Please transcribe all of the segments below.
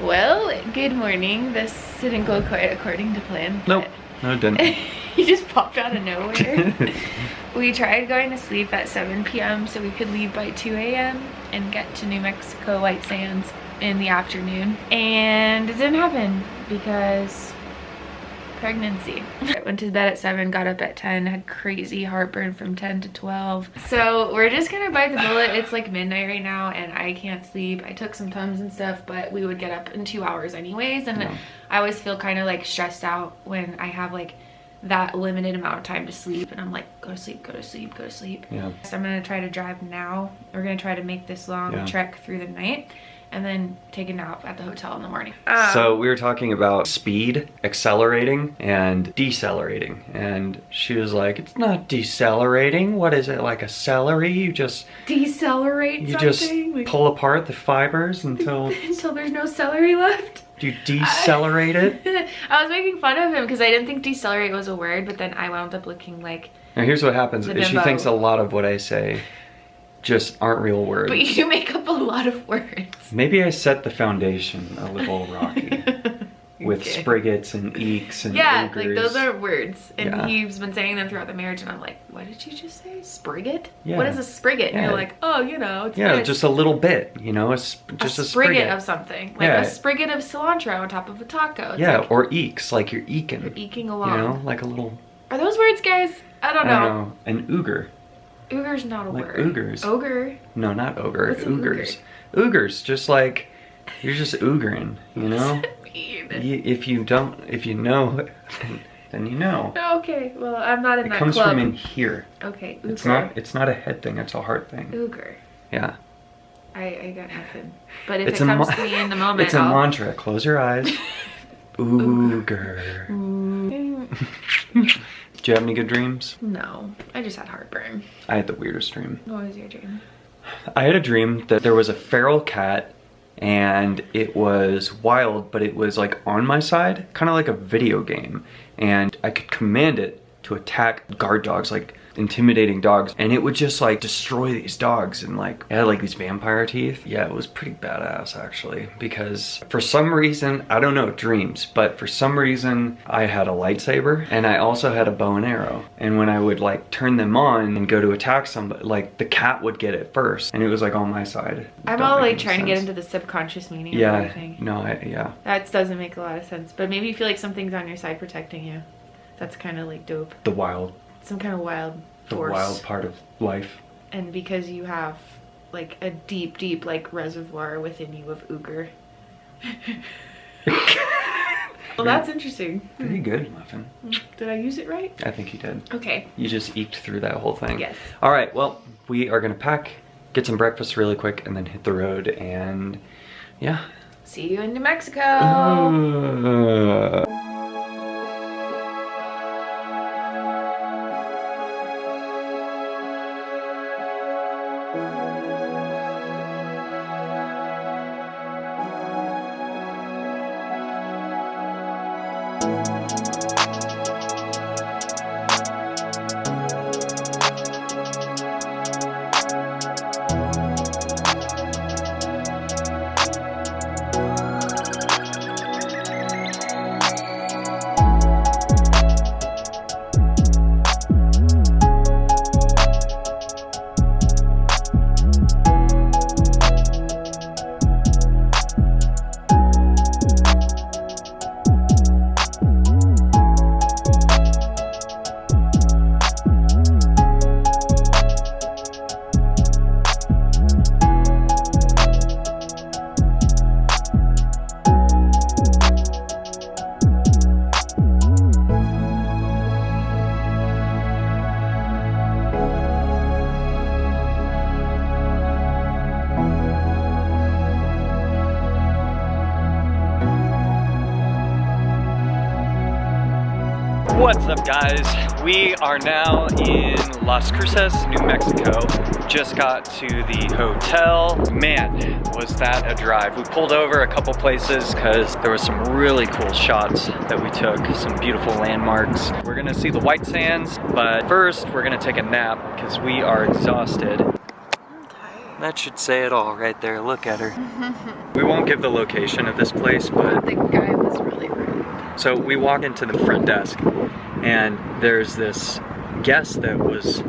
Well, good morning. This didn't go quite according to plan. Nope, no it didn't. You just popped out of nowhere. We tried going to sleep at 7 p.m. so we could leave by 2 a.m. and get to New Mexico White Sands in the afternoon. And it didn't happen because pregnancy. I went to bed at 7, got up at 10, had crazy heartburn from 10 to 12. So we're just gonna bite the bullet. It's like midnight right now and I can't sleep. I took some Tums and stuff, but we would get up in 2 hours anyways. And I always feel kind of like stressed out when I have like that limited amount of time to sleep and I'm like, go to sleep, go to sleep, go to sleep. Yeah. So I'm gonna try to drive now. We're gonna try to make this long trek through the night and then take a nap at the hotel in the morning. So we were talking about speed, accelerating, and decelerating. And she was like, it's not decelerating. What is it, like a celery? You just... Decelerate you something? just pull apart the fibers until... until there's no celery left? You decelerate it? I was making fun of him because I didn't think decelerate was a word, but then I wound up looking like... Now here's what happens, is she thinks a lot of what I say just aren't real words. But you make up a lot of words. Maybe I set the foundation a little rocky with spriggets and eeks and yeah, ogres. like those are words. And he's been saying them throughout the marriage and I'm like, what did you just say? Sprigget? Yeah. What is a sprigget? And you're like, oh, you know, it's yeah, this. just a little bit, you know, just a sprigget of something. Like a sprigget of cilantro on top of a taco. It's like, or eeks, like you're eking. You're eking along. You know, like a little... Are those words, guys? I don't know. An ogre. Ogre's not a like word. Ogres. Ogre? No, not ogre. What's an Ogres. Ogres, just like, you're just ogering, you know? If you know, then you know. Okay, well, I'm not in that club. It comes from in here. Okay, ogre. It's not a head thing, it's a heart thing. Ogre. Yeah. I got nothing. But if it comes to me in the moment, it's a mantra. Close your eyes. Ogre. Do you have any good dreams? No, I just had heartburn. I had the weirdest dream. What was your dream? I had a dream that there was a feral cat and it was wild, but it was like on my side, kind of like a video game. And I could command it to attack guard dogs, like intimidating dogs. And it would just like destroy these dogs and like, it had like these vampire teeth. Yeah, it was pretty badass actually, because for some reason, I don't know, dreams, but for some reason I had a lightsaber and I also had a bow and arrow. And when I would like turn them on and go to attack somebody, like the cat would get it first and it was like on my side. I'm all like trying to get into the subconscious meaning of everything. Yeah. That doesn't make a lot of sense, but maybe you feel like something's on your side protecting you. That's kind of like dope. The wild. Some kind of wild force. The wild part of life. And because you have like a deep, deep like reservoir within you of ogre. Well, that's interesting. Pretty good, Muffin. Did I use it right? I think you did. Okay. You just eked through that whole thing. Yes. All right, well, we are gonna pack, get some breakfast really quick, and then hit the road, and yeah. See you in New Mexico. What's up, guys? We are now in Las Cruces, New Mexico. Just got to the hotel. Man, was that a drive. We pulled over a couple places because there was some really cool shots that we took, some beautiful landmarks. We're gonna see the White Sands, but first we're gonna take a nap because we are exhausted. I'm tired. That should say it all right there. Look at her. We won't give the location of this place, but the guy was really rude. so we walk into the front desk and there's this guest that was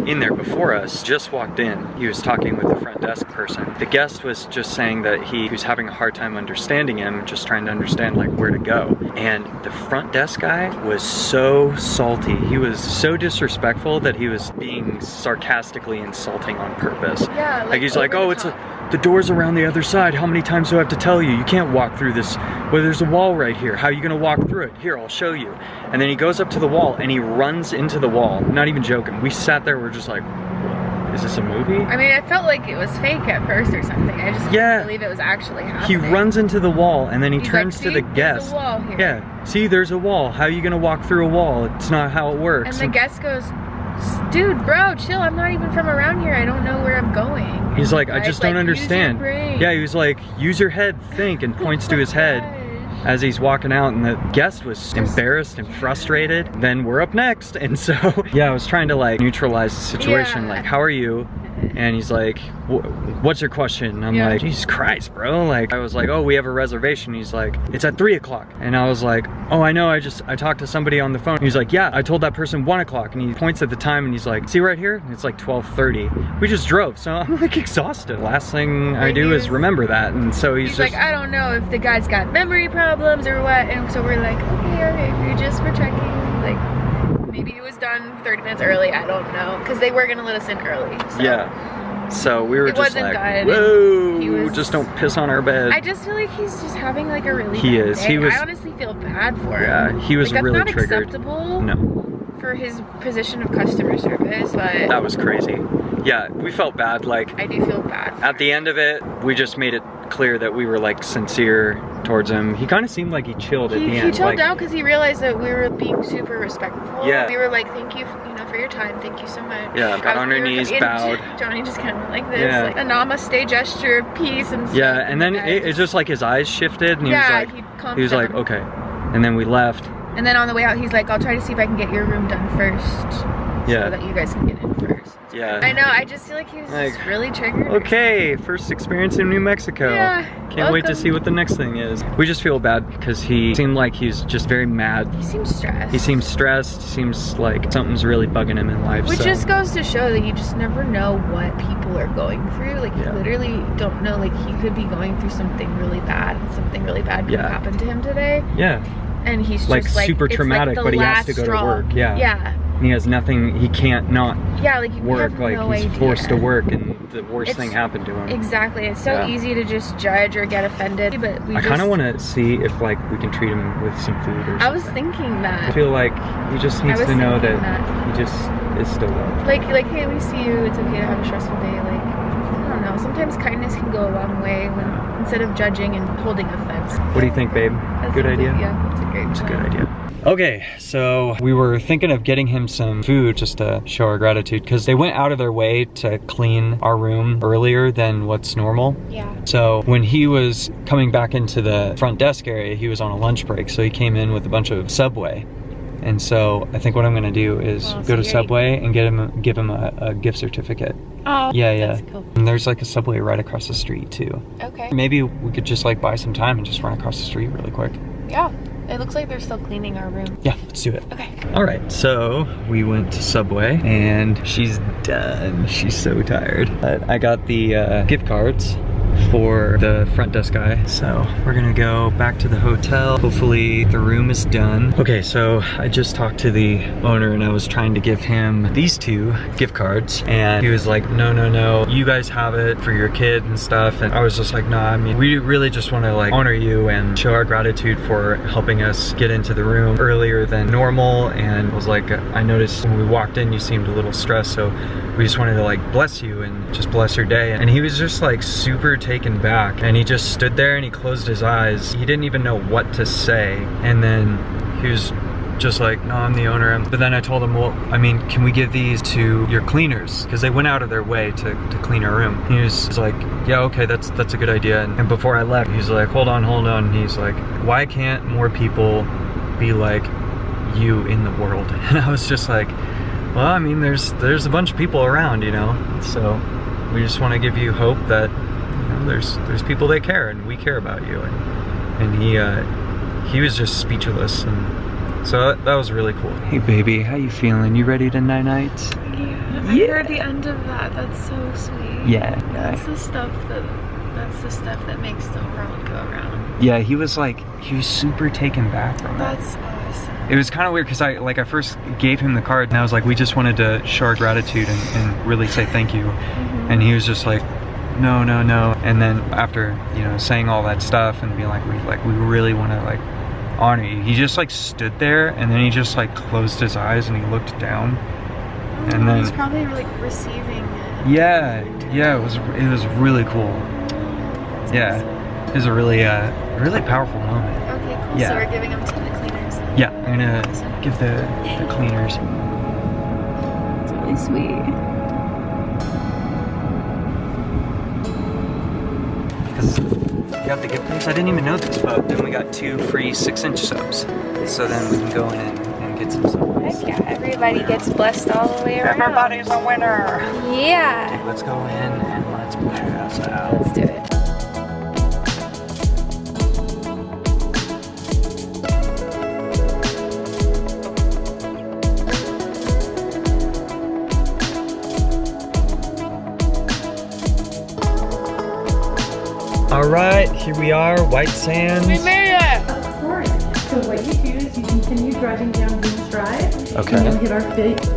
in there before us, just walked in. He was talking with the front desk person. The guest was just saying that he was having a hard time understanding him, just trying to understand like where to go. And the front desk guy was so salty. He was so disrespectful that he was being sarcastically insulting on purpose. Yeah, like he's like, oh, the door's around the other side. How many times do I have to tell you? You can't walk through this. Well, there's a wall right here. How are you gonna walk through it? Here, I'll show you. And then he goes up to the wall and he runs into the wall. Not even joking. We sat there, we're just like, is this a movie? I mean, I felt like it was fake at first or something. I just couldn't believe it was actually happening. He runs into the wall and then he turns like, to the guest. There's a wall here. Yeah, see, there's a wall. How are you gonna walk through a wall? It's not how it works. And the guest goes, dude, bro, chill. I'm not even from around here. I don't know where I'm going. He's like, I just don't understand. Use your brain. Yeah, he was like, use your head, think, and points to his head as he's walking out, and the guest was embarrassed and frustrated. Then we're up next, and so yeah, I was trying to like neutralize the situation, like, how are you? And he's like, what's your question? And I'm like, Jesus Christ, bro. Like, I was like, oh, we have a reservation. He's like, it's at 3 o'clock. And I was like, oh, I know, I talked to somebody on the phone. He's like, yeah, I told that person 1 o'clock. And he points at the time and he's like, see right here? And it's like 12:30. We just drove, so I'm like exhausted. Last thing I do is remember that. And so he's just like, I don't know if the guy's got memory problems or what. And so we're like, okay, we just were checking, like, maybe it was done 30 minutes early, I don't know, because they were gonna let us in early. So. Yeah. So we were just like, done. whoa, just don't piss on our bed. I just feel like he's just having like a really bad day. I honestly feel bad for him. Yeah, he was like, really that's not triggered. Acceptable No. For his position of customer service, but that was crazy. Yeah, we felt bad. Like, I do feel bad. At the end of it, we just made it clear that we were like sincere towards him. He kind of seemed like he chilled at the end. He chilled out because he realized that we were being super respectful. Yeah. We were like, thank you, for your time. Thank you so much. Yeah, got on our knees, bowed. Johnny just kind of like this, like a namaste gesture of peace and stuff. Yeah, and then it's just like his eyes shifted and he was like, okay. And then we left. And then on the way out, he's like, I'll try to see if I can get your room done first. So that you guys can get in first. Yeah. I know, I just feel like he was just really triggered. Okay, first experience in New Mexico. Yeah. Can't wait to see what the next thing is. We just feel bad because he seemed like he's just very mad. He seems stressed. He seems stressed. Seems like something's really bugging him in life. Which just goes to show that you just never know what people are going through. Like, you literally don't know. Like, he could be going through something really bad. And something really bad could happen to him today. Yeah. And he's just like super traumatic, but he has to go to work. Yeah. Yeah. And he has nothing, he can't not work. Like, he's forced to work and the worst thing happened to him. Exactly. It's so easy to just judge or get offended, but I kind of want to see if like we can treat him with some food or something. I was thinking that. I feel like he just needs to know that he just is still loved. Like, hey, we see you, it's okay to have a stressful day. Like, I don't know, sometimes kindness can go a long way instead of judging and holding offense. What do you think, babe? Good idea? Yeah, that's a great It's a good idea. Okay, so we were thinking of getting him some food just to show our gratitude because they went out of their way to clean our room earlier than what's normal. Yeah. So when he was coming back into the front desk area, he was on a lunch break, so he came in with a bunch of Subway. And so I think what I'm gonna do is go to Subway and give him a gift certificate. Oh, yeah. That's cool. And there's like a Subway right across the street too. Okay. Maybe we could just like buy some time and just run across the street really quick. Yeah. It looks like they're still cleaning our room. Yeah, let's do it. Okay. All right, so we went to Subway and she's done. She's so tired. But I got the gift cards for the front desk guy. So we're gonna go back to the hotel. Hopefully the room is done. Okay, so I just talked to the owner and I was trying to give him these 2 gift cards and he was like, no, you guys have it for your kid and stuff. And I was just like, nah, I mean, we really just want to like honor you and show our gratitude for helping us get into the room earlier than normal. And I was like, I noticed when we walked in, you seemed a little stressed, so we just wanted to like bless you and just bless your day. And he was just like super taken back and he just stood there and he closed his eyes. He didn't even know what to say. And then he was just like, no, I'm the owner. But then I told him, well, I mean, can we give these to your cleaners? Because they went out of their way to clean our room. He was like, yeah, okay, that's a good idea. And before I left, he's like, hold on. And he's like, why can't more people be like you in the world? And I was just like, well, I mean, there's a bunch of people around, you know? So we just want to give you hope that there's people that care, and we care about you. And he was just speechless, and so that was really cool. Hey baby, how you feeling? You ready to night? Yeah, I heard the end of that. That's so sweet. Yeah. That's the stuff that makes the world go around. Yeah, he was super taken back from that. That's awesome. It was kind of weird because I first gave him the card and I was like, we just wanted to show our gratitude and really say thank you. And he was just like, no. And then after, saying all that stuff and being like, we really want to honor you. He just stood there, and then he just closed his eyes and he looked down. And then he's probably receiving it. Yeah, it was really cool. Yeah, it was a really powerful moment. Okay, cool. Yeah. So we're giving them to the cleaners. Yeah, I'm gonna give the cleaners. It's really sweet. Because we got the gift cards. I didn't even know this, but then we got 2 free 6-inch subs. So then we can go in and get some subs. Heck yeah, everybody gets blessed all the way around. Everybody's a winner! Yeah. Okay, let's go in and let's pass out. Let's do it. All right, here we are, White Sands. We made it! Of course. So what you do is you continue driving down Beach Drive. Okay. And you'll hit our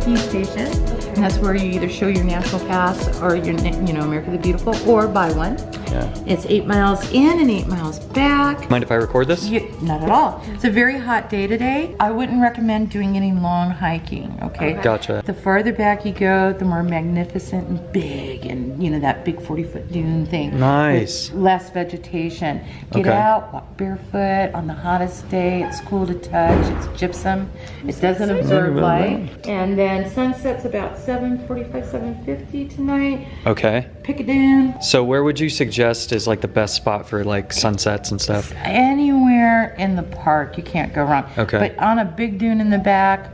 fee station. And that's where you either show your national pass or your, America the Beautiful, or buy one. Yeah. It's 8 miles in and 8 miles back. Mind if I record this? Not at all. It's a very hot day today. I wouldn't recommend doing any long hiking, okay? Gotcha. The farther back you go, the more magnificent and big, and that big 40-foot dune thing. Nice. With less vegetation. Get Okay. out, walk barefoot on the hottest day. It's cool to touch. It's gypsum. It doesn't absorb light. And then sunset's about 7:45, 7:50 tonight. Okay. Pick a dune. So where would you suggest is the best spot for sunsets and stuff? Anywhere in the park, you can't go wrong. Okay. But on a big dune in the back.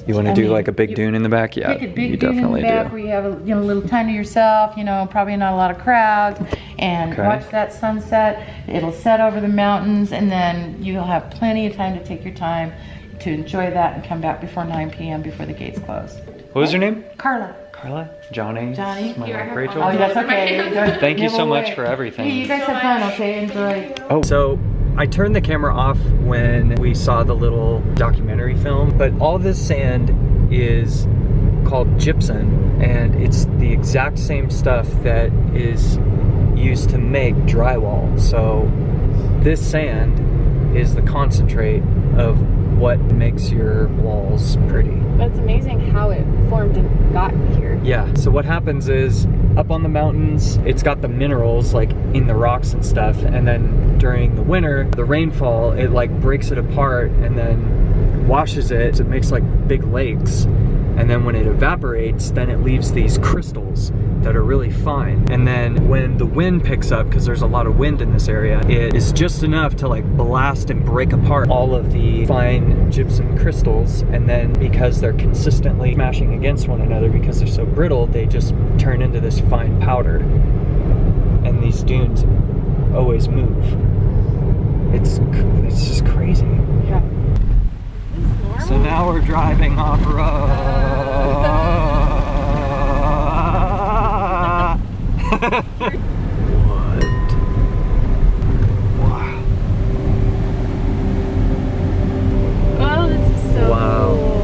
You want to do a big dune in the back? Yeah, Pick a big you dune in the definitely back do. where you have a little time to yourself, probably not a lot of crowds, and Okay. watch that sunset. It'll set over the mountains, and then you'll have plenty of time to take your time to enjoy that and come back before 9 p.m. before the gates close. What was your name? Carla. Carla? Johnny? Johnny? My You wife, are Rachel? Oh, that's okay. Thank you Give so much away. for everything. Hey, you guys have fun, okay? Enjoy. Oh, so I turned the camera off when we saw the little documentary film, but all this sand is called gypsum, and it's the exact same stuff that is used to make drywall. So this sand is the concentrate of what makes your walls pretty. That's amazing how it formed and got here. Yeah, so what happens is up on the mountains, it's got the minerals in the rocks and stuff, and then during the winter, the rainfall, it breaks it apart and then washes it. So it makes big lakes. And then when it evaporates, then it leaves these crystals that are really fine. And then when the wind picks up, because there's a lot of wind in this area, it is just enough to blast and break apart all of the fine gypsum crystals. And then because they're consistently smashing against one another, because they're so brittle, they just turn into this fine powder. And these dunes always move. It's just crazy. Yeah. So now we're driving off-road. What? Wow. Oh, this is so Wow. cool.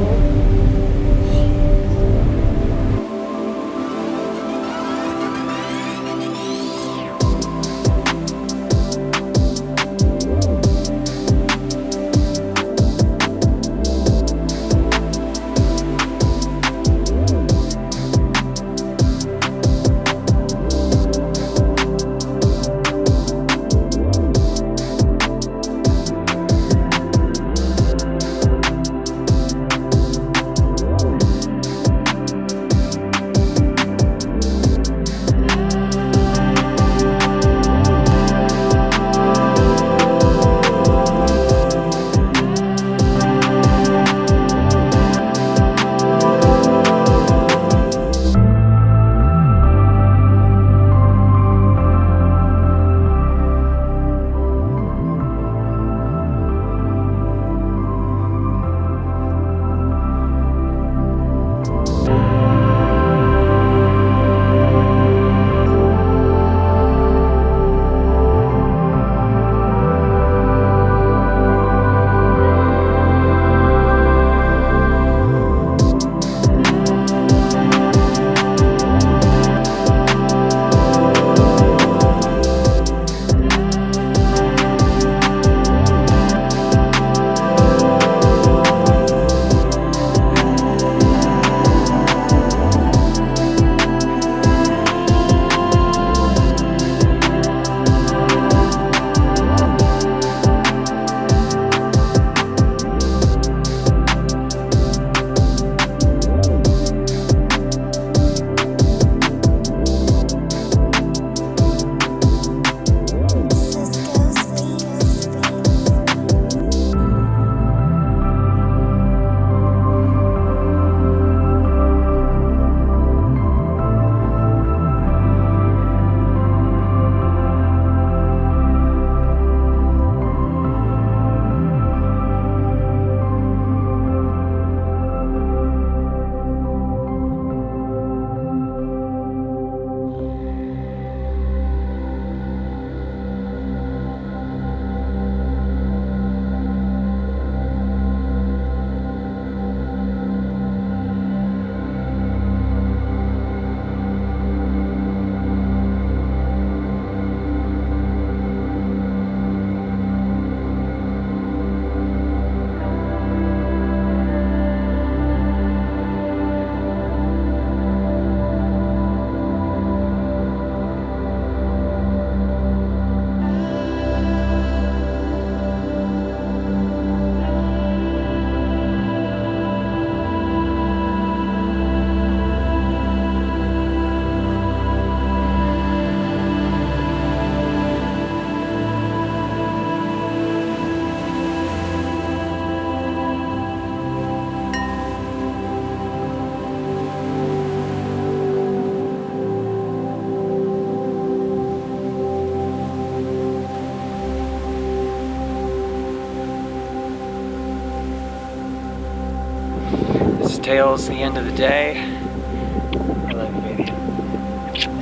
tails the end of the day. I love you, baby.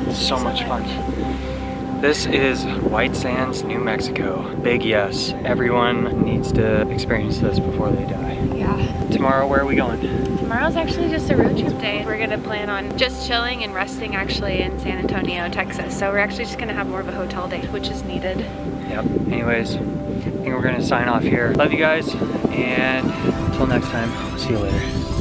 It's so much fun. This is White Sands, New Mexico. Big yes. Everyone needs to experience this before they die. Yeah. Tomorrow, where are we going? Tomorrow's actually just a road trip day. We're gonna plan on just chilling and resting actually in San Antonio, Texas. So we're actually just gonna have more of a hotel day, which is needed. Yep. Anyways, I think we're gonna sign off here. Love you guys, and until next time, see you later.